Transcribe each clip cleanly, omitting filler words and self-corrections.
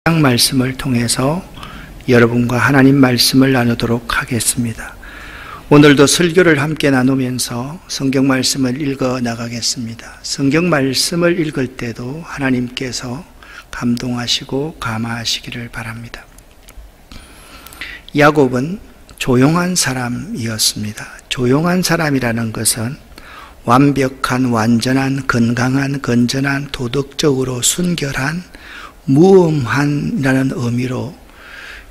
말씀을 통해서 여러분과 하나님 말씀을 나누도록 하겠습니다. 오늘도 설교를 함께 나누면서 성경 말씀을 읽어 나가겠습니다. 성경 말씀을 읽을 때도 하나님께서 감동하시고 감화하시기를 바랍니다. 야곱은 조용한 사람이었습니다. 조용한 사람이라는 것은 완벽한, 완전한, 건강한, 건전한, 도덕적으로 순결한, 무엄한이라는 의미로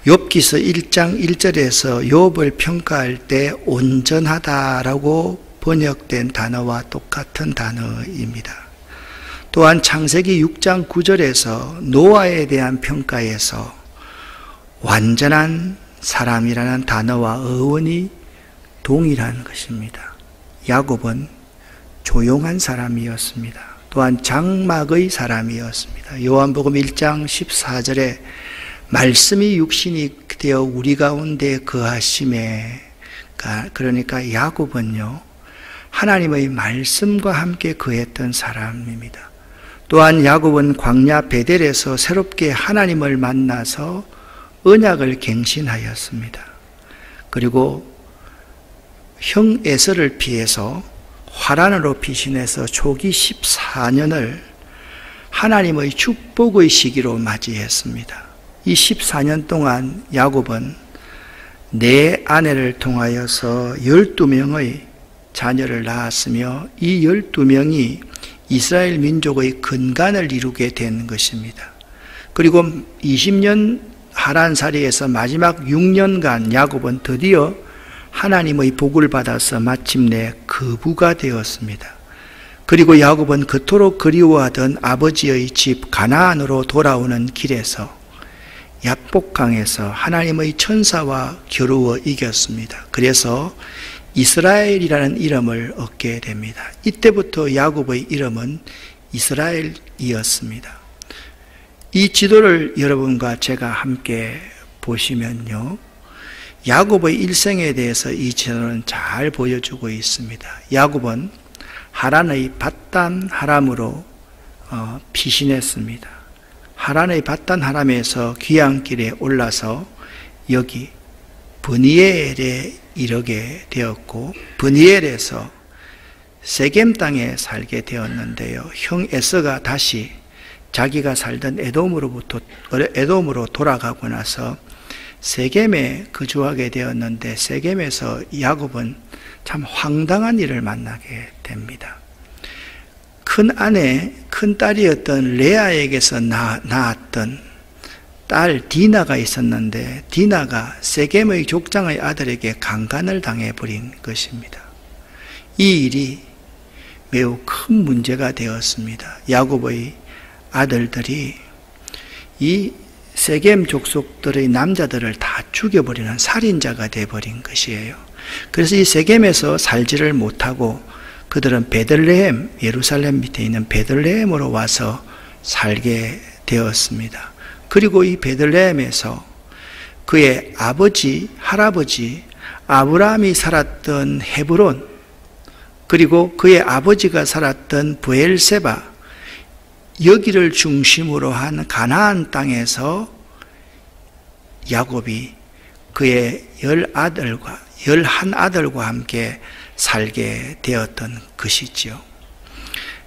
욥기서 1장 1절에서 욥을 평가할 때 온전하다라고 번역된 단어와 똑같은 단어입니다. 또한 창세기 6장 9절에서 노아에 대한 평가에서 완전한 사람이라는 단어와 어원이 동일한 것입니다. 야곱은 조용한 사람이었습니다. 또한 장막의 사람이었습니다. 요한복음 1장 14절에 말씀이 육신이 되어 우리 가운데 거하심에, 그러니까 야곱은요 하나님의 말씀과 함께 거했던 사람입니다. 또한 야곱은 광야 베델에서 새롭게 하나님을 만나서 언약을 갱신하였습니다. 그리고 형 에서를 피해서 화란으로 피신해서 초기 14년을 하나님의 축복의 시기로 맞이했습니다. 이 14년 동안 야곱은 네 아내를 통하여서 12명의 자녀를 낳았으며 이 12명이 이스라엘 민족의 근간을 이루게 된 것입니다. 그리고 20년 하란살이에서 마지막 6년간 야곱은 드디어 하나님의 복을 받아서 마침내 거부가 되었습니다. 그리고 야곱은 그토록 그리워하던 아버지의 집 가나안으로 돌아오는 길에서 야복강에서 하나님의 천사와 겨루어 이겼습니다. 그래서 이스라엘이라는 이름을 얻게 됩니다. 이때부터 야곱의 이름은 이스라엘이었습니다. 이 지도를 여러분과 제가 함께 보시면요, 야곱의 일생에 대해서 이 지도는 잘 보여주고 있습니다. 야곱은 하란의 밧단 하람으로 피신했습니다. 하란의 밧단 하람에서 귀향길에 올라서 여기 브니엘에 이르게 되었고, 브니엘에서 세겜 땅에 살게 되었는데요, 형 에서가 다시 자기가 살던 에돔으로 돌아가고 나서 세겜에 거주하게 되었는데, 세겜에서 야곱은 참 황당한 일을 만나게 됩니다. 큰 아내, 큰 딸이었던 레아에게서 낳았던 딸 디나가 있었는데, 디나가 세겜의 족장의 아들에게 강간을 당해버린 것입니다. 이 일이 매우 큰 문제가 되었습니다. 야곱의 아들들이 이 세겜 족속들의 남자들을 다 죽여버리는 살인자가 되어버린 것이에요. 그래서 이 세겜에서 살지를 못하고 그들은 베들레헴, 예루살렘 밑에 있는 베들레헴으로 와서 살게 되었습니다. 그리고 이 베들레헴에서 그의 아버지, 할아버지 아브라함이 살았던 헤브론, 그리고 그의 아버지가 살았던 브엘세바, 여기를 중심으로 한 가나안 땅에서 야곱이 그의 11아들과 함께 살게 되었던 것이죠.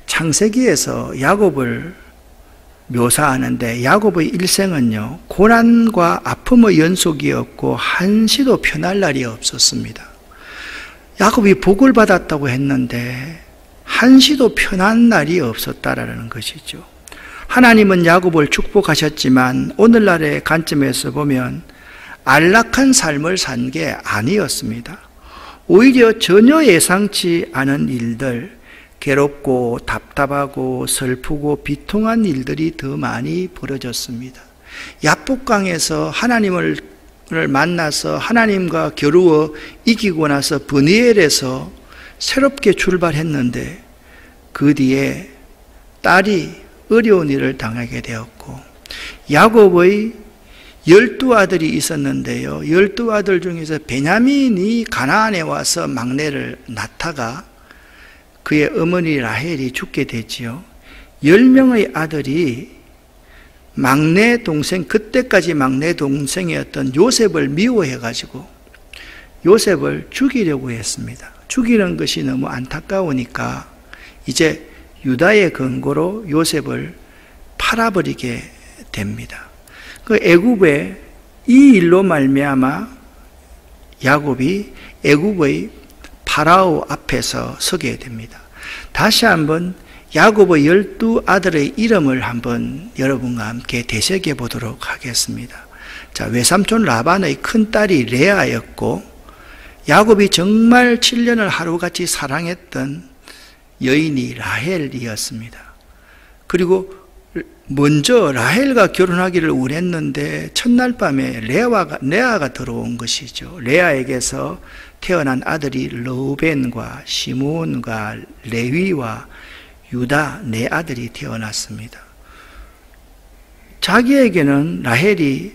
창세기에서 야곱을 묘사하는데, 야곱의 일생은요 고난과 아픔의 연속이었고 한시도 편할 날이 없었습니다. 야곱이 복을 받았다고 했는데 한시도 편한 날이 없었다라는 것이죠. 하나님은 야곱을 축복하셨지만 오늘날의 관점에서 보면 안락한 삶을 산 게 아니었습니다. 오히려 전혀 예상치 않은 일들, 괴롭고 답답하고 슬프고 비통한 일들이 더 많이 벌어졌습니다. 야복강에서 하나님을 만나서 하나님과 겨루어 이기고 나서 브니엘에서 새롭게 출발했는데, 그 뒤에 딸이 어려운 일을 당하게 되었고, 야곱의 12아들이 있었는데요, 12아들 중에서 베냐민이 가나안에 와서 막내를 낳다가 그의 어머니 라헬이 죽게 되지요. 10명의 아들이 막내 동생, 그때까지 막내 동생이었던 요셉을 미워해가지고 요셉을 죽이려고 했습니다. 죽이는 것이 너무 안타까우니까 이제 유다의 근거로 요셉을 팔아버리게 됩니다. 그 애굽의 이 일로 말미암아 야곱이 애굽의 파라오 앞에서 서게 됩니다. 다시 한번 야곱의 12아들의 이름을 한번 여러분과 함께 되새겨 보도록 하겠습니다. 자, 외삼촌 라반의 큰딸이 레아였고 야곱이 정말 7년을 하루같이 사랑했던 여인이 라헬이었습니다. 그리고 먼저 라헬과 결혼하기를 원했는데 첫날 밤에 레아가 들어온 것이죠. 레아에게서 태어난 아들이 르우벤과 시므온과 레위와 유다 네 아들이 태어났습니다. 자기에게는 라헬이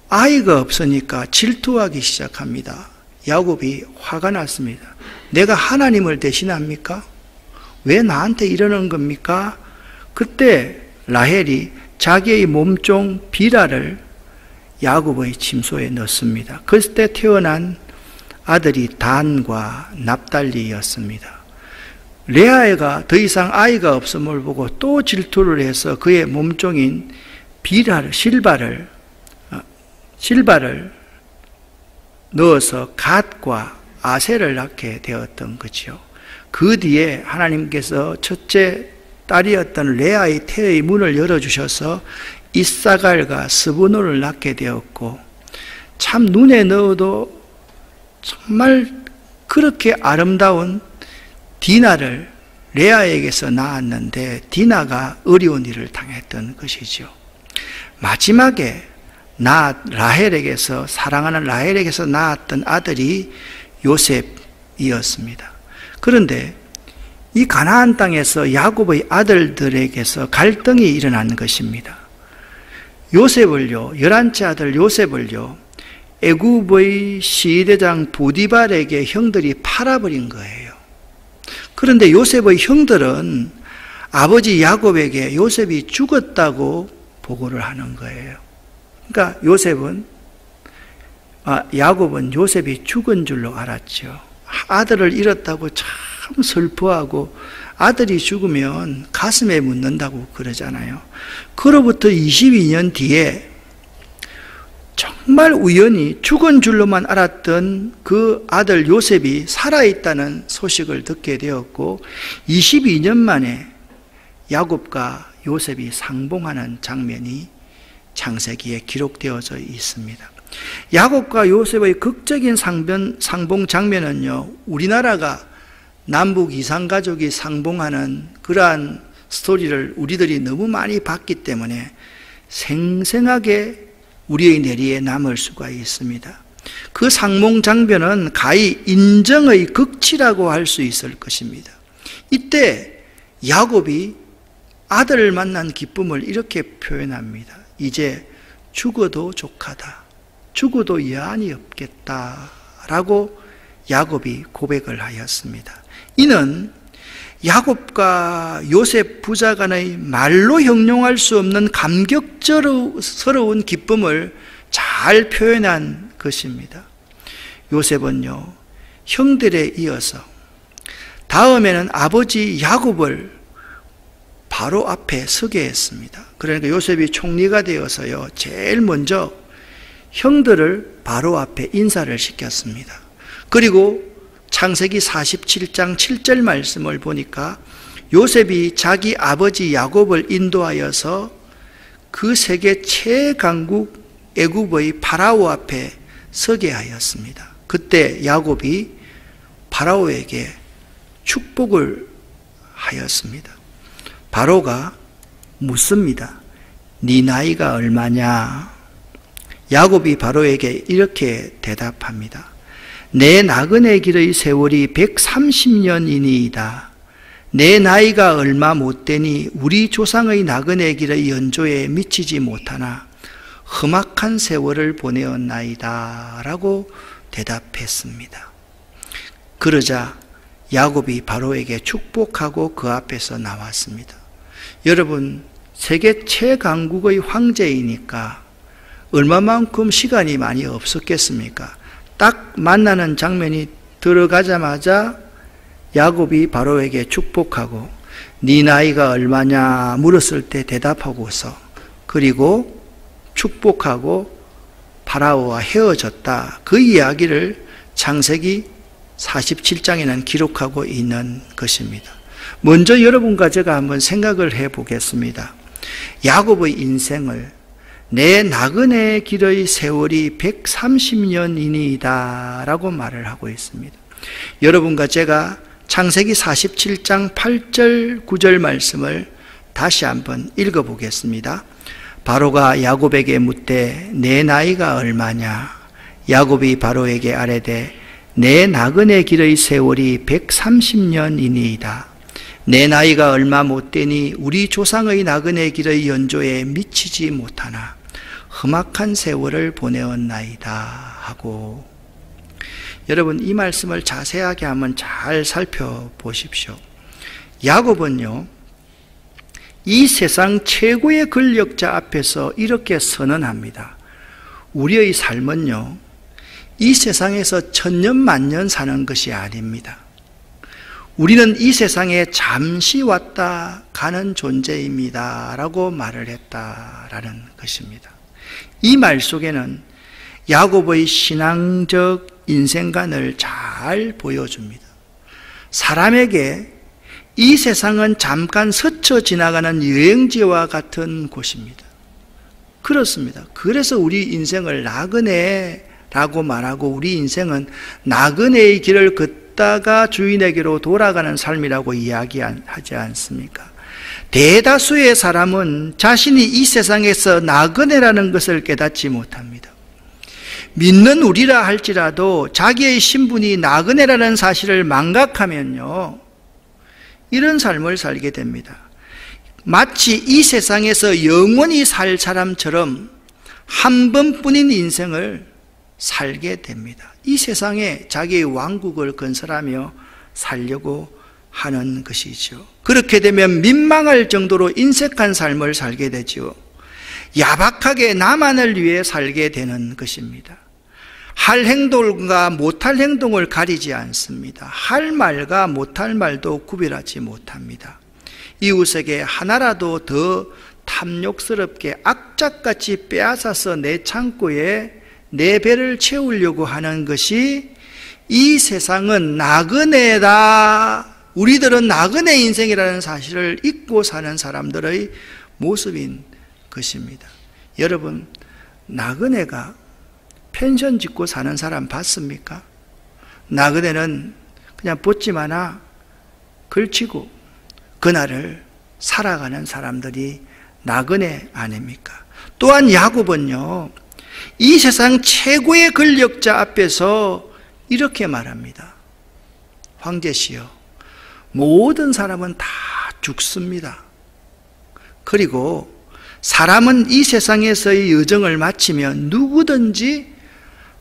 아이가 없으니까 질투하기 시작합니다. 야곱이 화가 났습니다. 내가 하나님을 대신합니까? 왜 나한테 이러는 겁니까? 그때 라헬이 자기의 몸종 비라를 야곱의 침소에 넣습니다. 그때 태어난 아들이 단과 납달리였습니다. 레아가 더 이상 아이가 없음을 보고 또 질투를 해서 그의 몸종인 비라를 실바를 넣어서 갓과 아셀을 낳게 되었던 거죠. 그 뒤에 하나님께서 첫째 딸이었던 레아의 태의 문을 열어주셔서 이사갈과 스브논을 낳게 되었고, 참 눈에 넣어도 정말 그렇게 아름다운 디나를 레아에게서 낳았는데 디나가 어려운 일을 당했던 것이죠. 마지막에 라헬에게서, 사랑하는 라헬에게서 낳았던 아들이 요셉이었습니다. 그런데 이 가나안 땅에서 야곱의 아들들에게서 갈등이 일어난 것입니다. 요셉을요, 11째 아들 요셉을요, 애굽의 시대장 보디발에게 형들이 팔아버린 거예요. 그런데 요셉의 형들은 아버지 야곱에게 요셉이 죽었다고 보고를 하는 거예요. 그러니까 야곱은 요셉이 죽은 줄로 알았죠. 아들을 잃었다고 참 슬퍼하고 아들이 죽으면 가슴에 묻는다고 그러잖아요. 그로부터 22년 뒤에 정말 우연히 죽은 줄로만 알았던 그 아들 요셉이 살아있다는 소식을 듣게 되었고 22년 만에 야곱과 요셉이 상봉하는 장면이 창세기에 기록되어져 있습니다. 야곱과 요셉의 극적인 상봉 장면은요, 우리나라가 남북 이산가족이 상봉하는 그러한 스토리를 우리들이 너무 많이 봤기 때문에 생생하게 우리의 뇌리에 남을 수가 있습니다. 그 상봉 장면은 가히 인정의 극치라고 할 수 있을 것입니다. 이때 야곱이 아들을 만난 기쁨을 이렇게 표현합니다. 이제 죽어도 족하다, 죽어도 여한이 없겠다 라고 야곱이 고백을 하였습니다. 이는 야곱과 요셉 부자간의 말로 형용할 수 없는 감격스러운 기쁨을 잘 표현한 것입니다. 요셉은요, 형들에 이어서 다음에는 아버지 야곱을 바로 앞에 서게 했습니다. 그러니까 요셉이 총리가 되어서요, 제일 먼저 형들을 바로 앞에 인사를 시켰습니다. 그리고 창세기 47장 7절 말씀을 보니까 요셉이 자기 아버지 야곱을 인도하여서 그 세계 최강국 애굽의 파라오 앞에 서게 하였습니다. 그때 야곱이 파라오에게 축복을 하였습니다. 바로가 묻습니다. 네 나이가 얼마냐? 야곱이 바로에게 이렇게 대답합니다. 내 나그네 길의 세월이 130년이니이다. 내 나이가 얼마 못되니 우리 조상의 나그네 길의 연조에 미치지 못하나 험악한 세월을 보내었나이다 라고 대답했습니다. 그러자 야곱이 바로에게 축복하고 그 앞에서 나왔습니다. 여러분, 세계 최강국의 황제이니까 얼마만큼 시간이 많이 없었겠습니까? 딱 만나는 장면이 들어가자마자 야곱이 바로에게 축복하고 네 나이가 얼마냐 물었을 때 대답하고서 그리고 축복하고 파라오와 헤어졌다. 그 이야기를 창세기 47장에는 기록하고 있는 것입니다. 먼저 여러분과 제가 한번 생각을 해 보겠습니다. 야곱의 인생을 내 나그네 길의 세월이 130년이니이다 라고 말을 하고 있습니다. 여러분과 제가 창세기 47장 8절 9절 말씀을 다시 한번 읽어보겠습니다. 바로가 야곱에게 묻되 내 나이가 얼마냐? 야곱이 바로에게 아뢰되 내 나그네 길의 세월이 130년이니이다. 내 나이가 얼마 못되니 우리 조상의 나그네 길의 연조에 미치지 못하나 험악한 세월을 보내었나이다 하고, 여러분 이 말씀을 자세하게 한번 잘 살펴보십시오. 야곱은요 이 세상 최고의 권력자 앞에서 이렇게 선언합니다. 우리의 삶은요 이 세상에서 천년 만년 사는 것이 아닙니다. 우리는 이 세상에 잠시 왔다 가는 존재입니다 라고 말을 했다라는 것입니다. 이 말 속에는 야곱의 신앙적 인생관을 잘 보여줍니다. 사람에게 이 세상은 잠깐 스쳐 지나가는 여행지와 같은 곳입니다. 그렇습니다. 그래서 우리 인생을 나그네라고 말하고 우리 인생은 나그네의 길을 걷다가 주인에게로 돌아가는 삶이라고 이야기하지 않습니까? 대다수의 사람은 자신이 이 세상에서 나그네라는 것을 깨닫지 못합니다. 믿는 우리라 할지라도 자기의 신분이 나그네라는 사실을 망각하면요 이런 삶을 살게 됩니다. 마치 이 세상에서 영원히 살 사람처럼 한 번뿐인 인생을 살게 됩니다. 이 세상에 자기의 왕국을 건설하며 살려고 하는 것이죠. 그렇게 되면 민망할 정도로 인색한 삶을 살게 되죠. 야박하게 나만을 위해 살게 되는 것입니다. 할 행동과 못할 행동을 가리지 않습니다. 할 말과 못할 말도 구별하지 못합니다. 이웃에게 하나라도 더 탐욕스럽게 악착같이 빼앗아서 내 창고에 내 배를 채우려고 하는 것이 이 세상은 나그네다, 우리들은 나그네 인생이라는 사실을 잊고 사는 사람들의 모습인 것입니다. 여러분, 나그네가 펜션 짓고 사는 사람 봤습니까? 나그네는 그냥 보집 하나 걸치고 그날을 살아가는 사람들이 나그네 아닙니까? 또한 야곱은요 이 세상 최고의 권력자 앞에서 이렇게 말합니다. 황제시여, 모든 사람은 다 죽습니다. 그리고 사람은 이 세상에서의 여정을 마치면 누구든지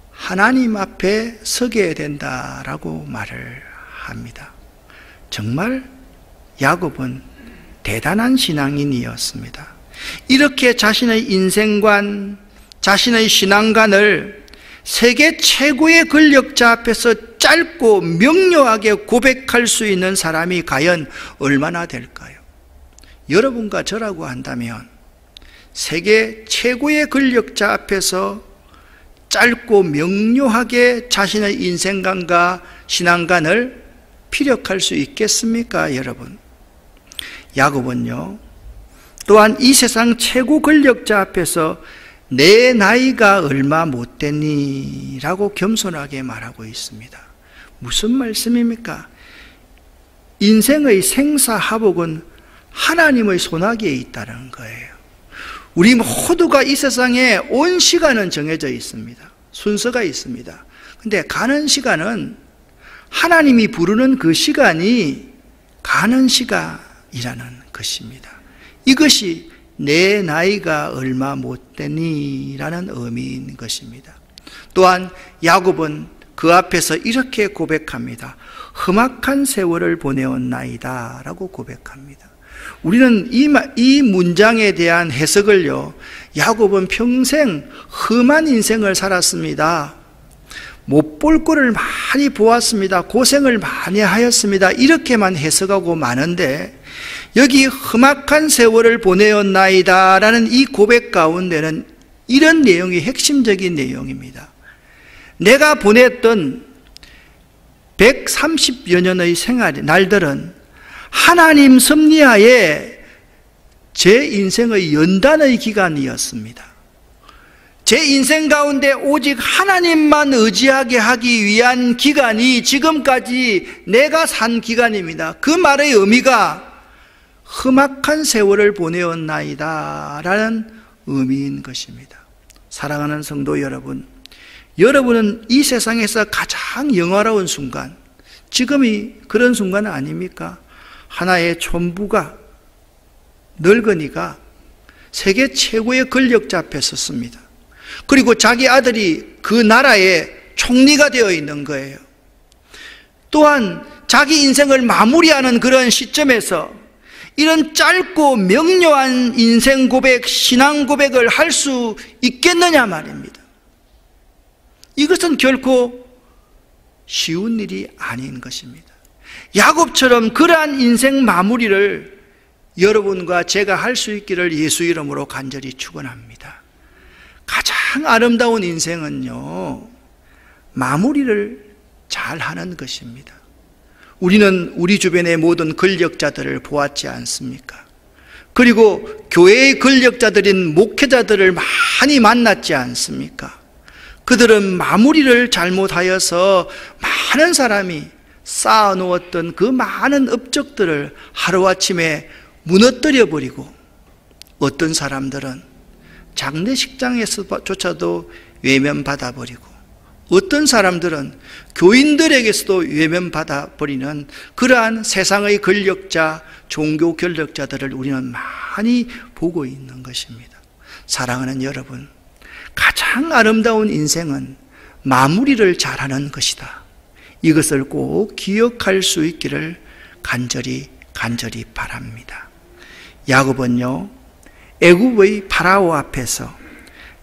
하나님 앞에 서게 된다라고 말을 합니다. 정말 야곱은 대단한 신앙인이었습니다. 이렇게 자신의 인생관, 자신의 신앙관을 세계 최고의 권력자 앞에서 짧고 명료하게 고백할 수 있는 사람이 과연 얼마나 될까요? 여러분과 저라고 한다면 세계 최고의 권력자 앞에서 짧고 명료하게 자신의 인생관과 신앙관을 피력할 수 있겠습니까, 여러분? 야곱은요 또한 이 세상 최고 권력자 앞에서 내 나이가 얼마 못되니 라고 겸손하게 말하고 있습니다. 무슨 말씀입니까? 인생의 생사화복은 하나님의 손아귀에 있다는 거예요. 우리 모두가 이 세상에 온 시간은 정해져 있습니다. 순서가 있습니다. 근데 가는 시간은 하나님이 부르는 그 시간이 가는 시간이라는 것입니다. 이것이 내 나이가 얼마 못되니 라는 의미인 것입니다. 또한 야곱은 그 앞에서 이렇게 고백합니다. 험악한 세월을 보내었나이다 라고 고백합니다. 우리는 이 문장에 대한 해석을요, 야곱은 평생 험한 인생을 살았습니다. 못 볼 거를 많이 보았습니다. 고생을 많이 하였습니다. 이렇게만 해석하고 마는데, 여기 험악한 세월을 보내었나이다 라는 이 고백 가운데는 이런 내용이 핵심적인 내용입니다. 내가 보냈던 130여 년의 날들은 하나님 섭리하에 제 인생의 연단의 기간이었습니다. 제 인생 가운데 오직 하나님만 의지하게 하기 위한 기간이 지금까지 내가 산 기간입니다. 그 말의 의미가 험악한 세월을 보내었나이다 라는 의미인 것입니다. 사랑하는 성도 여러분, 여러분은 이 세상에서 가장 영화로운 순간, 지금이 그런 순간 아닙니까? 하나의 촌부가, 늙은이가 세계 최고의 권력자 앞에 섰습니다. 그리고 자기 아들이 그 나라의 총리가 되어 있는 거예요. 또한 자기 인생을 마무리하는 그런 시점에서 이런 짧고 명료한 인생 고백, 신앙 고백을 할 수 있겠느냐 말입니다. 이것은 결코 쉬운 일이 아닌 것입니다. 야곱처럼 그러한 인생 마무리를 여러분과 제가 할 수 있기를 예수 이름으로 간절히 축원합니다. 가장 아름다운 인생은요, 마무리를 잘 하는 것입니다. 우리는 우리 주변의 모든 권력자들을 보았지 않습니까? 그리고 교회의 권력자들인 목회자들을 많이 만났지 않습니까? 그들은 마무리를 잘못하여서 많은 사람이 쌓아놓았던 그 많은 업적들을 하루아침에 무너뜨려 버리고, 어떤 사람들은 장례식장에서조차도 외면받아 버리고, 어떤 사람들은 교인들에게서도 외면받아 버리는 그러한 세상의 권력자, 종교 권력자들을 우리는 많이 보고 있는 것입니다. 사랑하는 여러분, 가장 아름다운 인생은 마무리를 잘하는 것이다. 이것을 꼭 기억할 수 있기를 간절히 바랍니다. 야곱은요, 애굽의 파라오 앞에서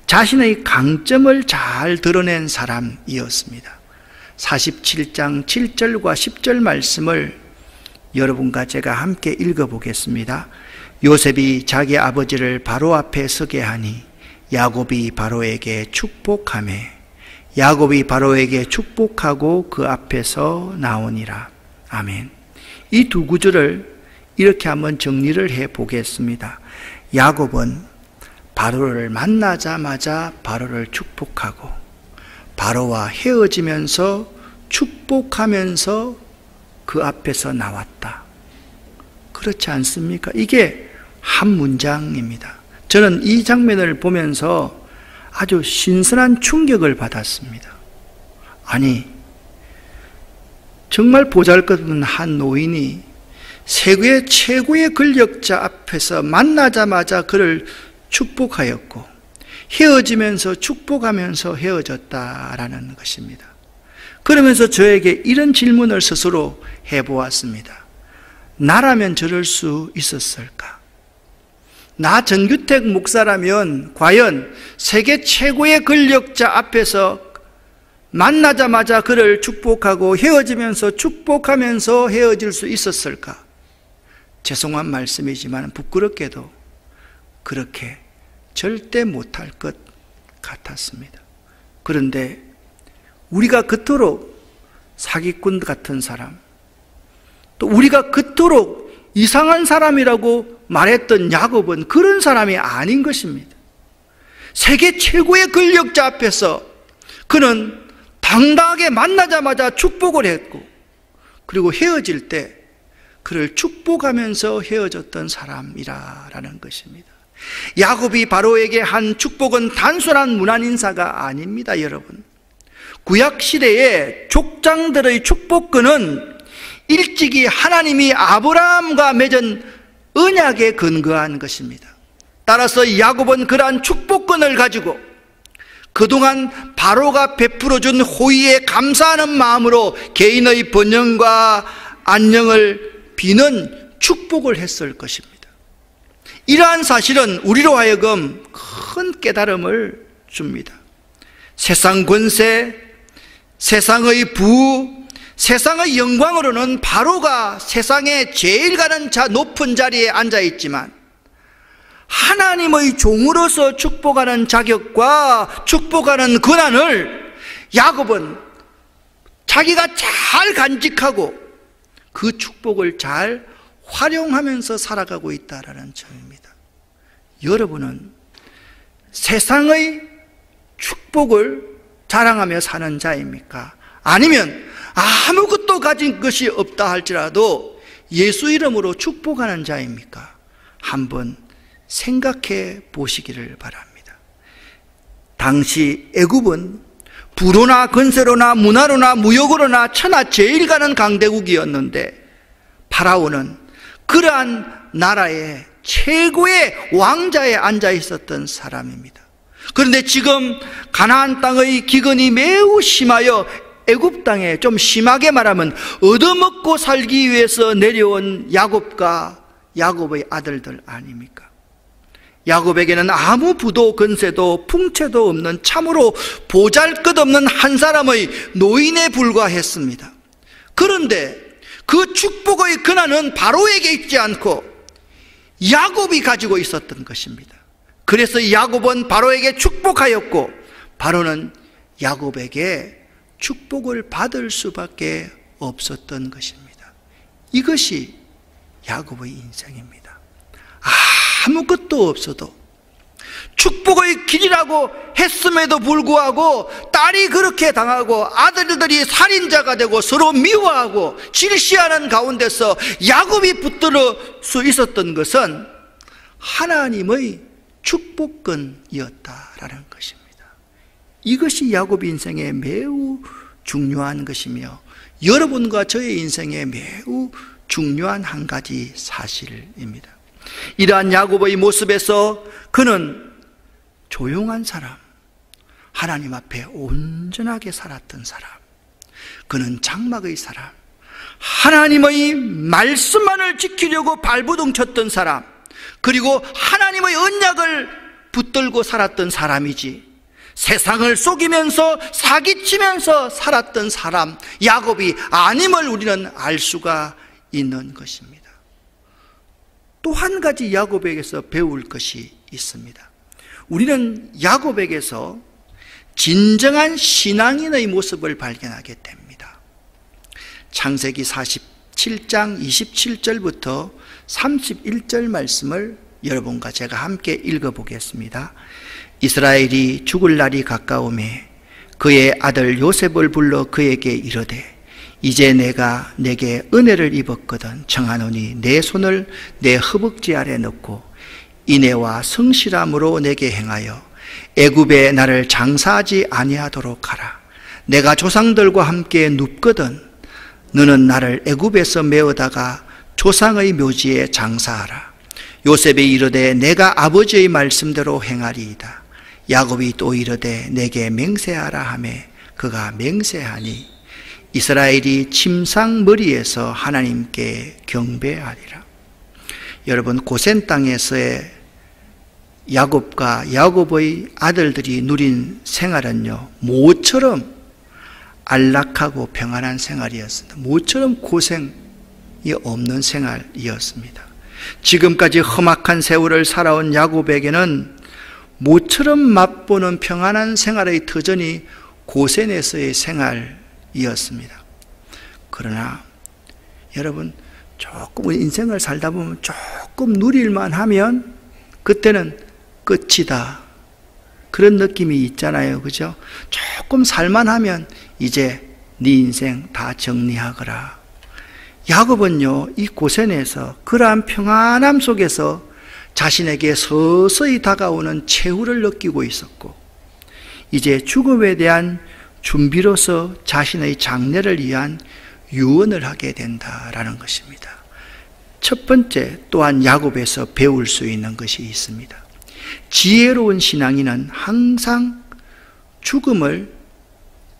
자신의 강점을 잘 드러낸 사람이었습니다. 47장 7절과 10절 말씀을 여러분과 제가 함께 읽어보겠습니다. 요셉이 자기 아버지를 바로 앞에 서게 하니 야곱이 바로에게 축복하매 야곱이 바로에게 축복하고 그 앞에서 나오니라. 아멘. 이 두 구절을 이렇게 한번 정리를 해 보겠습니다. 야곱은 바로를 만나자마자 바로를 축복하고, 바로와 헤어지면서 축복하면서 그 앞에서 나왔다. 그렇지 않습니까? 이게 한 문장입니다. 저는 이 장면을 보면서 아주 신선한 충격을 받았습니다. 아니, 정말 보잘것없는 한 노인이 세계 최고의 권력자 앞에서 만나자마자 그를 축복하였고, 헤어지면서 축복하면서 헤어졌다라는 것입니다. 그러면서 저에게 이런 질문을 스스로 해보았습니다. 나라면 저럴 수 있었을까? 나 정규택 목사라면 과연 세계 최고의 권력자 앞에서 만나자마자 그를 축복하고 헤어지면서 축복하면서 헤어질 수 있었을까? 죄송한 말씀이지만 부끄럽게도 그렇게 절대 못할 것 같았습니다. 그런데 우리가 그토록 사기꾼 같은 사람, 또 우리가 그토록 이상한 사람이라고 말했던 야곱은 그런 사람이 아닌 것입니다. 세계 최고의 권력자 앞에서 그는 당당하게 만나자마자 축복을 했고, 그리고 헤어질 때 그를 축복하면서 헤어졌던 사람이라는 것입니다. 야곱이 바로에게 한 축복은 단순한 문안인사가 아닙니다, 여러분. 구약시대의 족장들의 축복권은 일찍이 하나님이 아브라함과 맺은 언약에 근거한 것입니다. 따라서 야곱은 그러한 축복권을 가지고 그동안 바로가 베풀어준 호의에 감사하는 마음으로 개인의 번영과 안녕을 비는 축복을 했을 것입니다. 이러한 사실은 우리로 하여금 큰 깨달음을 줍니다. 세상 권세, 세상의 부, 세상의 영광으로는 바로가 세상에 제일 가는 높은 자리에 앉아 있지만 하나님의 종으로서 축복하는 자격과 축복하는 권한을 야곱은 자기가 잘 간직하고 그 축복을 잘 활용하면서 살아가고 있다는 점입니다. 여러분은 세상의 축복을 자랑하며 사는 자입니까? 아니면 아무것도 가진 것이 없다 할지라도 예수 이름으로 축복하는 자입니까? 한번 생각해 보시기를 바랍니다. 당시 애굽은 부로나 건세로나 문화로나 무역으로나 천하 제일 가는 강대국이었는데 파라오는 그러한 나라의 최고의 왕자에 앉아 있었던 사람입니다. 그런데 지금 가나안 땅의 기근이 매우 심하여 애굽 땅에 좀 심하게 말하면 얻어먹고 살기 위해서 내려온 야곱과 야곱의 아들들 아닙니까? 야곱에게는 아무 부도 건세도 풍채도 없는 참으로 보잘것없는 한 사람의 노인에 불과했습니다. 그런데 그 축복의 권한은 바로에게 있지 않고 야곱이 가지고 있었던 것입니다. 그래서 야곱은 바로에게 축복하였고 바로는 야곱에게 축복을 받을 수밖에 없었던 것입니다. 이것이 야곱의 인생입니다. 아무것도 없어도 축복의 길이라고 했음에도 불구하고 딸이 그렇게 당하고 아들들이 살인자가 되고 서로 미워하고 질시하는 가운데서 야곱이 붙들어 수 있었던 것은 하나님의 축복권이었다라는 것입니다. 이것이 야곱 인생에 매우 중요한 것이며 여러분과 저의 인생에 매우 중요한 한 가지 사실입니다. 이러한 야곱의 모습에서 그는 조용한 사람, 하나님 앞에 온전하게 살았던 사람, 그는 장막의 사람, 하나님의 말씀만을 지키려고 발버둥 쳤던 사람, 그리고 하나님의 언약을 붙들고 살았던 사람이지 세상을 속이면서 사기치면서 살았던 사람 야곱이 아님을 우리는 알 수가 있는 것입니다. 또 한 가지 야곱에게서 배울 것이 있습니다. 우리는 야곱에게서 진정한 신앙인의 모습을 발견하게 됩니다. 창세기 47장 27절부터 31절 말씀을 여러분과 제가 함께 읽어보겠습니다. 이스라엘이 죽을 날이 가까우매 그의 아들 요셉을 불러 그에게 이르되 이제 내가 내게 은혜를 입었거든 청하노니 내 손을 내 허벅지 아래 넣고 인애와 성실함으로 내게 행하여 애굽에 나를 장사하지 아니하도록 하라. 내가 조상들과 함께 눕거든 너는 나를 애굽에서 메어다가 조상의 묘지에 장사하라. 요셉이 이르되 내가 아버지의 말씀대로 행하리이다. 야곱이 또 이르되 내게 맹세하라 하매 그가 맹세하니 이스라엘이 침상머리에서 하나님께 경배하리라. 여러분, 고센 땅에서의 야곱과 야곱의 아들들이 누린 생활은요, 모처럼 안락하고 평안한 생활이었습니다. 모처럼 고생이 없는 생활이었습니다. 지금까지 험악한 세월을 살아온 야곱에게는 모처럼 맛보는 평안한 생활의 터전이 고센에서의 생활이었습니다. 그러나 여러분, 조금 인생을 살다 보면 조금 누릴만 하면 그때는 끝이다, 그런 느낌이 있잖아요. 그죠? 조금 살만하면 이제 네 인생 다 정리하거라. 야곱은요, 이 고센에서 그러한 평안함 속에서 자신에게 서서히 다가오는 최후를 느끼고 있었고, 이제 죽음에 대한 준비로서 자신의 장래를 위한 유언을 하게 된다라는 것입니다. 첫 번째, 또한 야곱에서 배울 수 있는 것이 있습니다. 지혜로운 신앙인은 항상 죽음을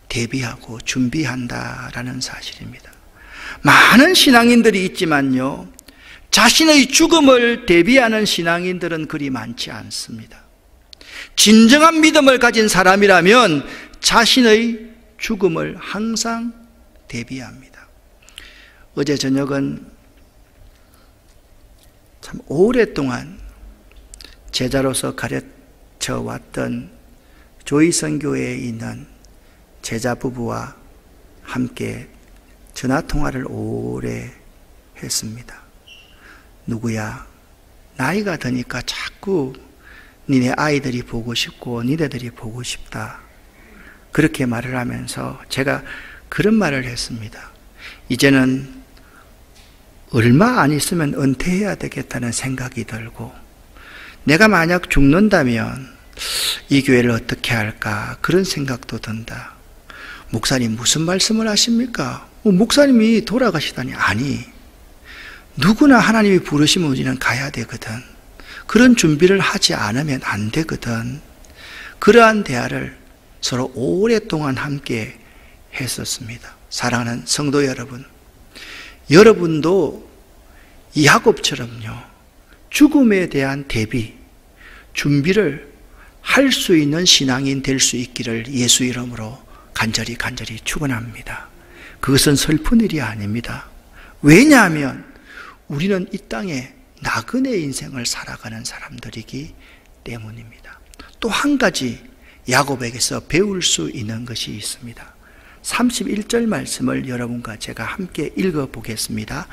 대비하고 준비한다라는 사실입니다. 많은 신앙인들이 있지만요, 자신의 죽음을 대비하는 신앙인들은 그리 많지 않습니다. 진정한 믿음을 가진 사람이라면 자신의 죽음을 항상 대비합니다. 어제 저녁은 참 오랫동안 제자로서 가르쳐 왔던 조이선교회에 있는 제자 부부와 함께 전화통화를 오래 했습니다. 누구야, 나이가 드니까 자꾸 니네 아이들이 보고 싶고 니네들이 보고 싶다, 그렇게 말을 하면서 제가 그런 말을 했습니다. 이제는 얼마 안 있으면 은퇴해야 되겠다는 생각이 들고, 내가 만약 죽는다면 이 교회를 어떻게 할까, 그런 생각도 든다. 목사님 무슨 말씀을 하십니까? 목사님이 돌아가시다니. 아니, 누구나 하나님이 부르시면 우리는 가야 되거든. 그런 준비를 하지 않으면 안 되거든. 그러한 대화를 서로 오랫동안 함께 했었습니다. 사랑하는 성도 여러분, 여러분도 야곱처럼요, 죽음에 대한 대비, 준비를 할 수 있는 신앙인 될 수 있기를 예수 이름으로 간절히 축원합니다. 그것은 슬픈 일이 아닙니다. 왜냐하면 우리는 이 땅에 나그네 인생을 살아가는 사람들이기 때문입니다. 또 한 가지 야곱에게서 배울 수 있는 것이 있습니다. 31절 말씀을 여러분과 제가 함께 읽어보겠습니다.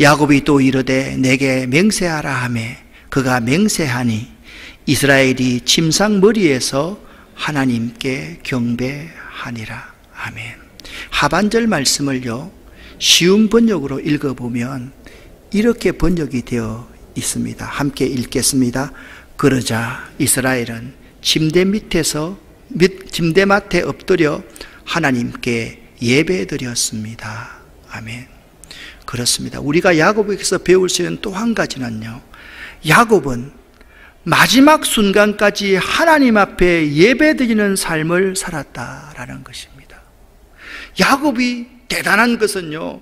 야곱이 또 이르되 내게 맹세하라 하매 그가 맹세하니 이스라엘이 침상머리에서 하나님께 경배하니라. 아멘. 하반절 말씀을요, 쉬운 번역으로 읽어보면 이렇게 번역이 되어 있습니다. 함께 읽겠습니다. 그러자 이스라엘은 침대 맡에 엎드려 하나님께 예배드렸습니다. 아멘. 그렇습니다. 우리가 야곱에게서 배울 수 있는 또 한 가지는요, 야곱은 마지막 순간까지 하나님 앞에 예배드리는 삶을 살았다라는 것입니다. 야곱이 대단한 것은요,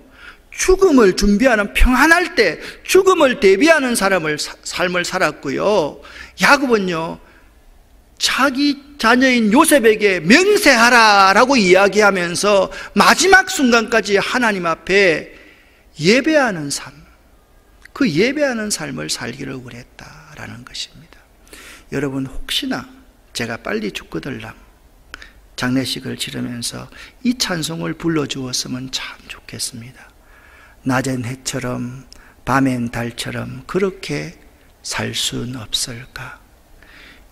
죽음을 준비하는, 평안할 때 죽음을 대비하는 삶을 살았고요, 야곱은요 자기 자녀인 요셉에게 맹세하라라고 이야기하면서 마지막 순간까지 하나님 앞에 예배하는 삶, 그 예배하는 삶을 살기를 원했다라는 것입니다. 여러분, 혹시나 제가 빨리 죽거들랑 장례식을 치르면서 이 찬송을 불러주었으면 참 좋겠습니다. 낮엔 해처럼 밤엔 달처럼 그렇게 살 순 없을까?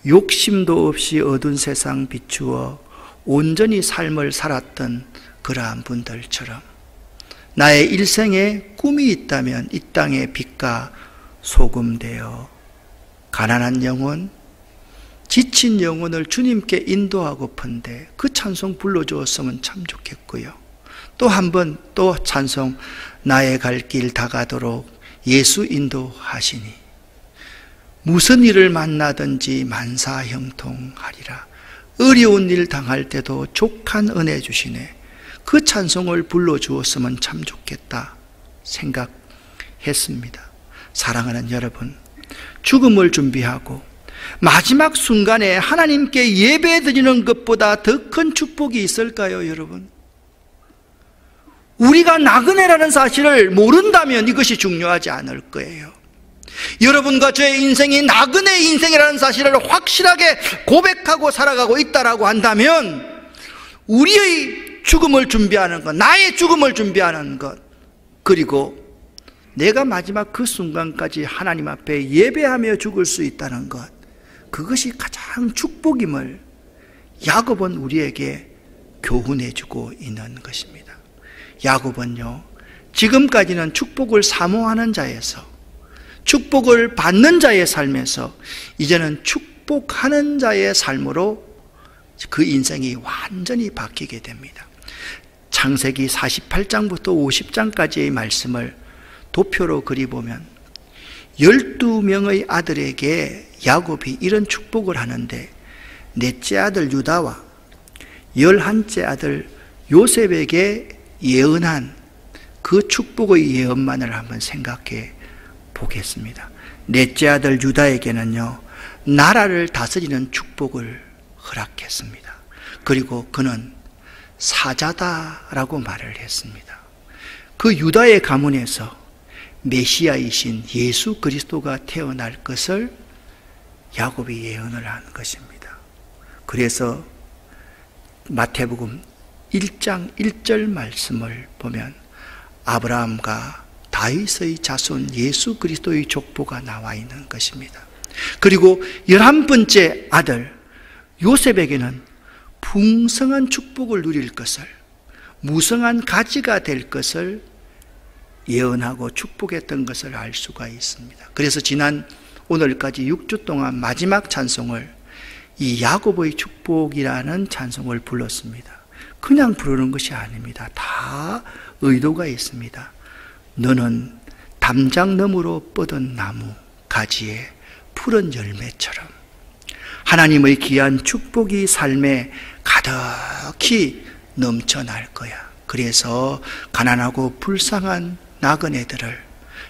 욕심도 없이 어두운 세상 비추어 온전히 삶을 살았던 그러한 분들처럼 나의 일생에 꿈이 있다면 이 땅의 빛과 소금 되어 가난한 영혼, 지친 영혼을 주님께 인도하고픈데 그 찬송 불러주었으면 참 좋겠고요. 또 한 번 또 찬송, 나의 갈 길 다가도록 예수 인도하시니 무슨 일을 만나든지 만사형통하리라. 어려운 일 당할 때도 족한 은혜 주시네. 그 찬송을 불러주었으면 참 좋겠다 생각했습니다. 사랑하는 여러분, 죽음을 준비하고 마지막 순간에 하나님께 예배드리는 것보다 더 큰 축복이 있을까요, 여러분? 우리가 나그네라는 사실을 모른다면 이것이 중요하지 않을 거예요. 여러분과 저의 인생이 나그네 인생이라는 사실을 확실하게 고백하고 살아가고 있다라고 한다면 우리의 죽음을 준비하는 것, 나의 죽음을 준비하는 것, 그리고 내가 마지막 그 순간까지 하나님 앞에 예배하며 죽을 수 있다는 것, 그것이 가장 축복임을 야곱은 우리에게 교훈해주고 있는 것입니다. 야곱은요, 지금까지는 축복을 사모하는 자에서, 축복을 받는 자의 삶에서 이제는 축복하는 자의 삶으로 그 인생이 완전히 바뀌게 됩니다. 창세기 48장부터 50장까지의 말씀을 도표로 그리보면 12명의 아들에게 야곱이 이런 축복을 하는데, 넷째 아들 유다와 11째 아들 요셉에게 예언한 그 축복의 예언만을 한번 생각해 보겠습니다. 넷째 아들 유다에게는요, 나라를 다스리는 축복을 허락했습니다. 그리고 그는 사자다라고 말을 했습니다. 그 유다의 가문에서 메시아이신 예수 그리스도가 태어날 것을 야곱이 예언을 한 것입니다. 그래서 마태복음 1장 1절 말씀을 보면 아브라함과 다윗의 자손 예수 그리스도의 족보가 나와 있는 것입니다. 그리고 11번째 아들 요셉에게는 풍성한 축복을 누릴 것을, 무성한 가지가 될 것을 예언하고 축복했던 것을 알 수가 있습니다. 그래서 지난 오늘까지 6주 동안 마지막 찬송을 이 야곱의 축복이라는 찬송을 불렀습니다. 그냥 부르는 것이 아닙니다. 다 의도가 있습니다. 너는 담장너머로 뻗은 나무 가지에 푸른 열매처럼 하나님의 귀한 축복이 삶에 가득히 넘쳐날 거야. 그래서 가난하고 불쌍한 나그네들을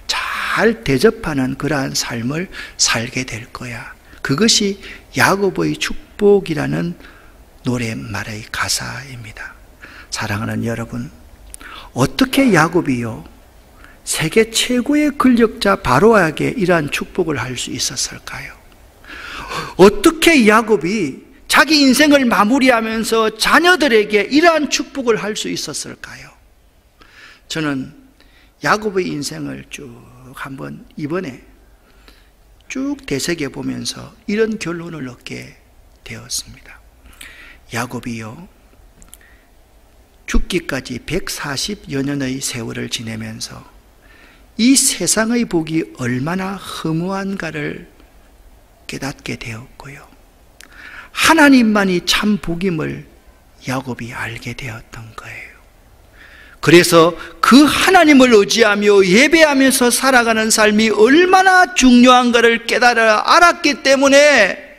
잘 대접하는 그러한 삶을 살게 될 거야. 그것이 야곱의 축복이라는 노랫말의 가사입니다. 사랑하는 여러분, 어떻게 야곱이요 세계 최고의 권력자 바로에게 이러한 축복을 할 수 있었을까요? 어떻게 야곱이 자기 인생을 마무리하면서 자녀들에게 이러한 축복을 할 수 있었을까요? 저는 야곱의 인생을 쭉 한번 이번에 쭉 되새겨 보면서 이런 결론을 얻게 되었습니다. 야곱이요 죽기까지 140여 년의 세월을 지내면서 이 세상의 복이 얼마나 허무한가를 깨닫게 되었고요, 하나님만이 참 복임을 야곱이 알게 되었던 거예요. 그래서 그 하나님을 의지하며 예배하면서 살아가는 삶이 얼마나 중요한가를 깨달아 알았기 때문에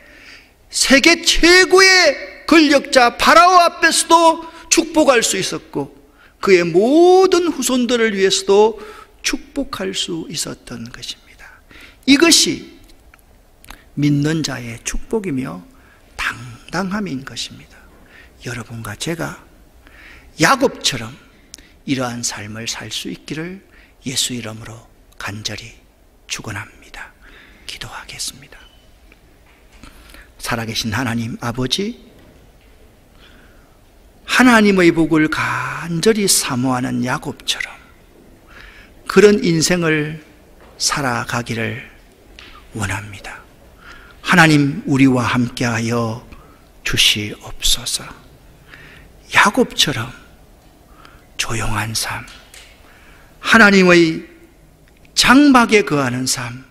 세계 최고의 권력자 바라오 앞에서도 축복할 수 있었고 그의 모든 후손들을 위해서도 축복할 수 있었던 것입니다. 이것이 믿는 자의 축복이며 당당함인 것입니다. 여러분과 제가 야곱처럼 이러한 삶을 살 수 있기를 예수 이름으로 간절히 축원합니다. 기도하겠습니다. 살아계신 하나님 아버지, 하나님의 복을 간절히 사모하는 야곱처럼 그런 인생을 살아가기를 원합니다. 하나님 우리와 함께하여 주시옵소서. 야곱처럼 조용한 삶, 하나님의 장막에 거하는 삶,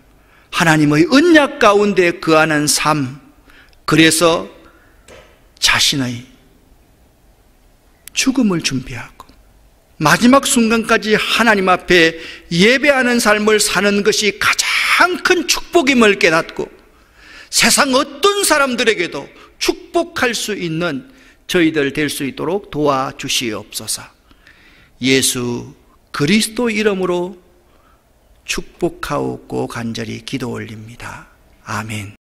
하나님의 언약 가운데 거하는 삶, 그래서 자신의 죽음을 준비하고 마지막 순간까지 하나님 앞에 예배하는 삶을 사는 것이 가장 큰 축복임을 깨닫고 세상 어떤 사람들에게도 축복할 수 있는 저희들 될 수 있도록 도와주시옵소서. 예수 그리스도 이름으로 축복하옵고 간절히 기도 올립니다. 아멘.